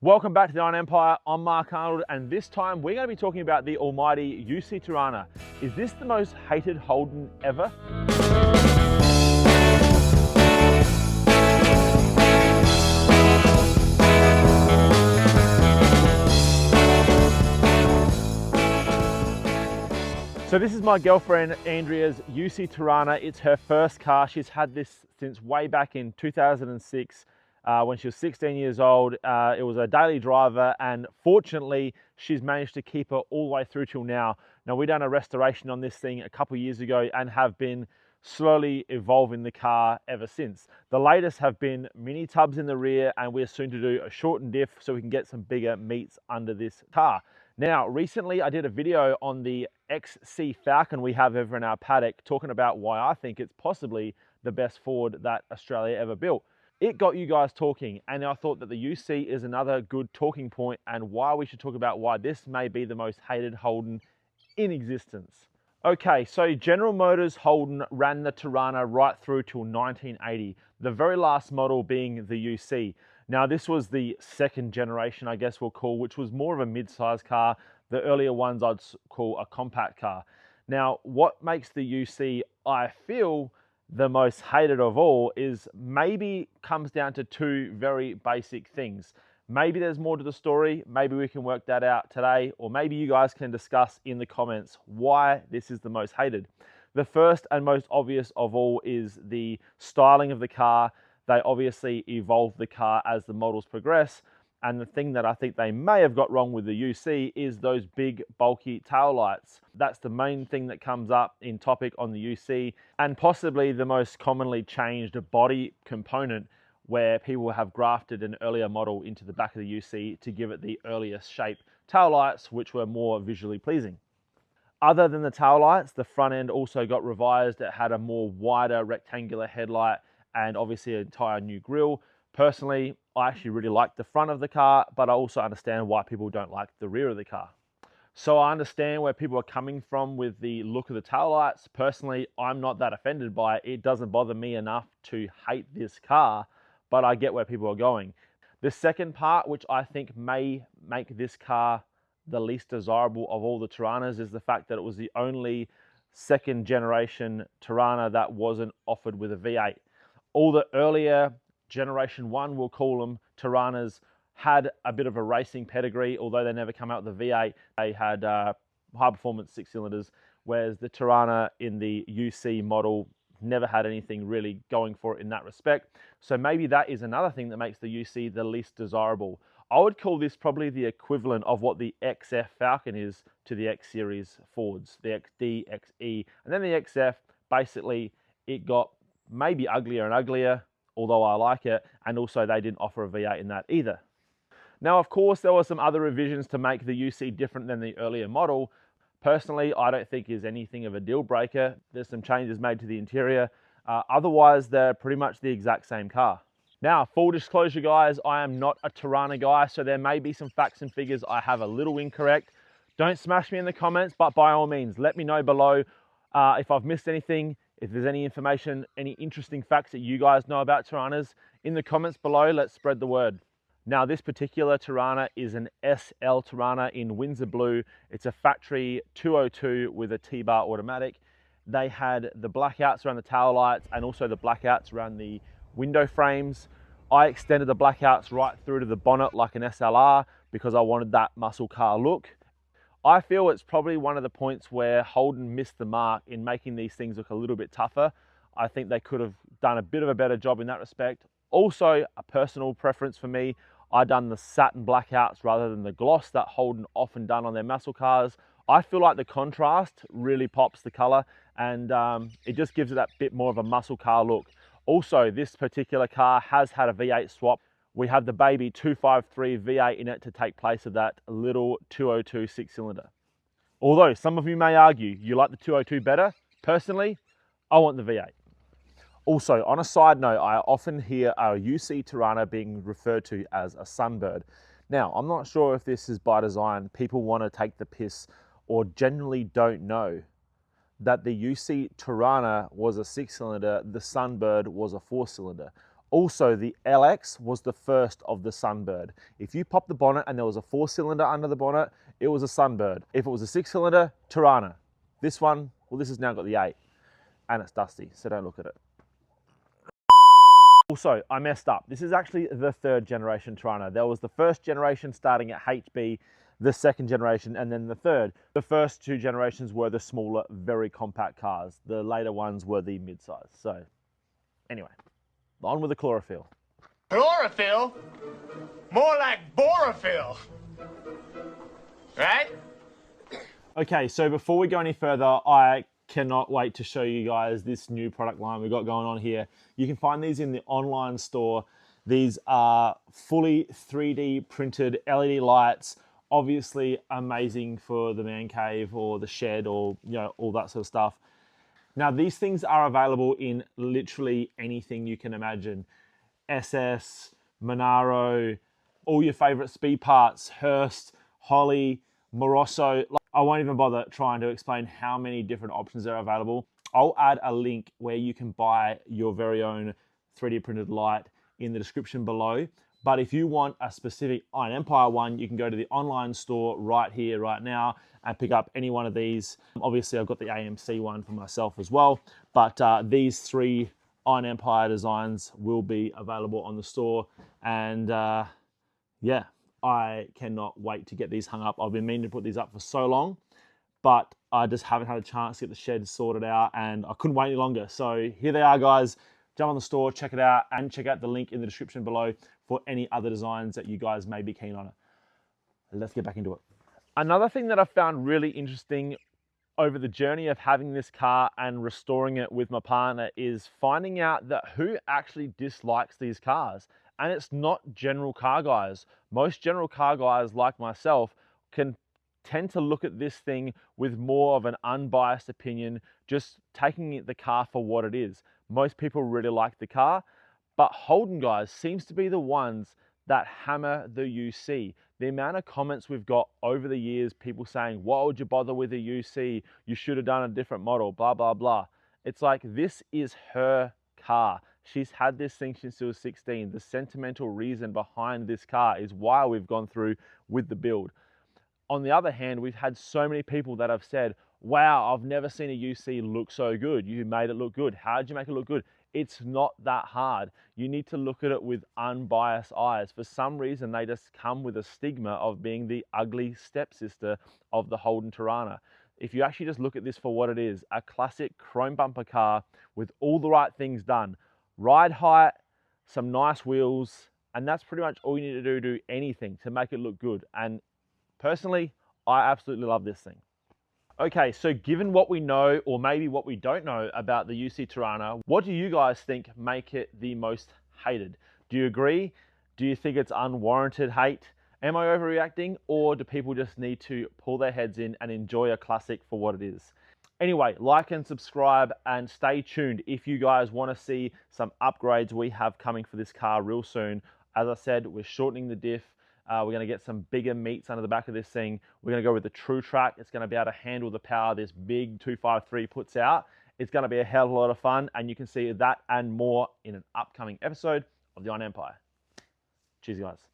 Welcome back to the Iron Empire. I'm Mark Arnold, and this time we're going to be talking about the almighty UC Torana. Is this the most hated Holden ever? So this is my girlfriend Andrea's UC Torana. It's her first car. She's had this since way back in 2006. When she was 16 years old. It was a daily driver, and fortunately she's managed to keep her all the way through till now. Now, we done a restoration on this thing a couple of years ago and have been slowly evolving the car ever since. The latest have been mini tubs in the rear, and we're soon to do a shortened diff so we can get some bigger meats under this car. Now, recently I did a video on the XC Falcon we have over in our paddock, talking about why I think it's possibly the best Ford that Australia ever built. It got you guys talking, and I thought that the UC is another good talking point and why we should talk about why this may be the most hated Holden in existence. Okay, so General Motors Holden ran the Torana right through till 1980, the very last model being the UC. Now, this was the second generation, I guess we'll call, which was more of a mid-size car. The earlier ones I'd call a compact car. Now, what makes the UC, I feel, the most hated of all is maybe comes down to two very basic things. Maybe there's more to the story. Maybe we can work that out today, or maybe you guys can discuss in the comments why this is the most hated. The first and most obvious of all is the styling of the car. They obviously evolved the car as the models progress. And the thing that I think they may have got wrong with the UC is those big bulky tail lights. That's the main thing that comes up in topic on the UC, and possibly the most commonly changed body component, where people have grafted an earlier model into the back of the UC to give it the earliest shape tail lights, which were more visually pleasing. Other than the tail lights, the front end also got revised. It had a more wider rectangular headlight and obviously an entire new grille. Personally, I actually really like the front of the car, but I also understand why people don't like the rear of the car. So I understand where people are coming from with the look of the taillights. Personally, I'm not that offended by it. It doesn't bother me enough to hate this car, but I get where people are going. The second part, which I think may make this car the least desirable of all the Toranas, is the fact that it was the only second generation Torana that wasn't offered with a V8. All the earlier Generation 1, we'll call them, Toranas had a bit of a racing pedigree, although they never come out with the V8. They had high performance 6-cylinders, whereas the Torana in the UC model never had anything really going for it in that respect. So maybe that is another thing that makes the UC the least desirable. I would call this probably the equivalent of what the XF Falcon is to the X Series Fords, the XD, XE, and then the XF, basically it got maybe uglier and uglier, although I like it, and also they didn't offer a V8 in that either. Now, of course, there were some other revisions to make the UC different than the earlier model. Personally, I don't think is anything of a deal breaker. There's some changes made to the interior. Otherwise, they're pretty much the exact same car. Now, full disclosure, guys, I am not a Torana guy, so there may be some facts and figures I have a little incorrect. Don't smash me in the comments, but by all means, let me know below if I've missed anything. If there's any information, any interesting facts that you guys know about Toranas, in the comments below, let's spread the word. Now, this particular Torana is an SL Torana in Windsor Blue. It's a factory 202 with a T-bar automatic. They had the blackouts around the tail lights and also the blackouts around the window frames. I extended the blackouts right through to the bonnet like an SLR because I wanted that muscle car look. I feel it's probably one of the points where Holden missed the mark in making these things look a little bit tougher. I think they could have done a bit of a better job in that respect. Also, a personal preference for me, I done the satin blackouts rather than the gloss that Holden often done on their muscle cars. I feel like the contrast really pops the color, and it just gives it that bit more of a muscle car look. Also, this particular car has had a V8 swap. We have the baby 253 V8 in it to take place of that little 202 6-cylinder. Although some of you may argue you like the 202 better, personally, I want the V8. Also, on a side note, I often hear our UC Torana being referred to as a Sunbird. Now, I'm not sure if this is by design. People want to take the piss or generally don't know that the UC Torana was a 6-cylinder, the Sunbird was a 4-cylinder. Also, the LX was the first of the Sunbird. If you pop the bonnet and there was a 4-cylinder under the bonnet, it was a Sunbird. If it was a 6-cylinder, Torana. This one, well, this has now got the 8, and it's dusty, so don't look at it. Also, I messed up. This is actually the 3rd generation Torana. There was the 1st generation starting at HB, the 2nd generation, and then the 3rd. The first 2 generations were the smaller, very compact cars. The later ones were the mid-size. So, anyway, on with the chlorophyll. Chlorophyll? More like borophyll. Right? Okay, so before we go any further, I cannot wait to show you guys this new product line we've got going on here. You can find these in the online store. These are fully 3D printed LED lights, obviously amazing for the man cave or the shed or, you know, all that sort of stuff. Now, these things are available in literally anything you can imagine. SS, Monaro, all your favorite speed parts, Hurst, Holly, Morosso. I won't even bother trying to explain how many different options are available. I'll add a link where you can buy your very own 3D printed light in the description below. But if you want a specific Iron Empire one, you can go to the online store right here, right now, and pick up any one of these. Obviously, I've got the AMC one for myself as well. But these 3 Iron Empire designs will be available on the store. And yeah, I cannot wait to get these hung up. I've been meaning to put these up for so long, but I just haven't had a chance to get the shed sorted out, and I couldn't wait any longer. So here they are, guys. Jump on the store, check it out, and check out the link in the description below for any other designs that you guys may be keen on. Let's get back into it. Another thing that I found really interesting over the journey of having this car and restoring it with my partner is finding out that who actually dislikes these cars. And it's not general car guys. Most general car guys like myself can tend to look at this thing with more of an unbiased opinion, just taking the car for what it is. Most people really like the car, but Holden guys seems to be the ones that hammer the UC. The amount of comments we've got over the years, people saying, why would you bother with a UC? You should have done a different model, blah, blah, blah. It's like, this is her car. She's had this thing since she was 16. The sentimental reason behind this car is why we've gone through with the build. On the other hand, we've had so many people that have said, wow, I've never seen a UC look so good. You made it look good. How did you make it look good? It's not that hard. You need to look at it with unbiased eyes. For some reason, they just come with a stigma of being the ugly stepsister of the Holden Torana. If you actually just look at this for what it is, a classic chrome bumper car with all the right things done. Ride height, some nice wheels, and that's pretty much all you need to do anything to make it look good. And personally, I absolutely love this thing. Okay, so given what we know, or maybe what we don't know about the UC Torana, what do you guys think make it the most hated? Do you agree? Do you think it's unwarranted hate? Am I overreacting, or do people just need to pull their heads in and enjoy a classic for what it is? Anyway, like and subscribe and stay tuned if you guys want to see some upgrades we have coming for this car real soon. As I said, we're shortening the diff. We're going to get some bigger meats under the back of this thing. We're going to go with the True Track. It's going to be able to handle the power this big 253 puts out. It's going to be a hell of a lot of fun, and you can see that and more in an upcoming episode of the Iron Empire. Cheers, guys.